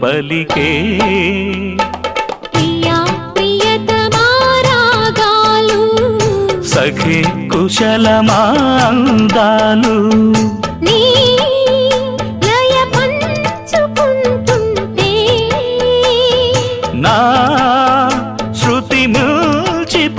పలికే ప్రియా ప్రియతమా రాగాలు సఖి కుశలమా అందాలు నీ లయ పంచుకుంటుంటే నా శృతి మిల్చిపోతుంటే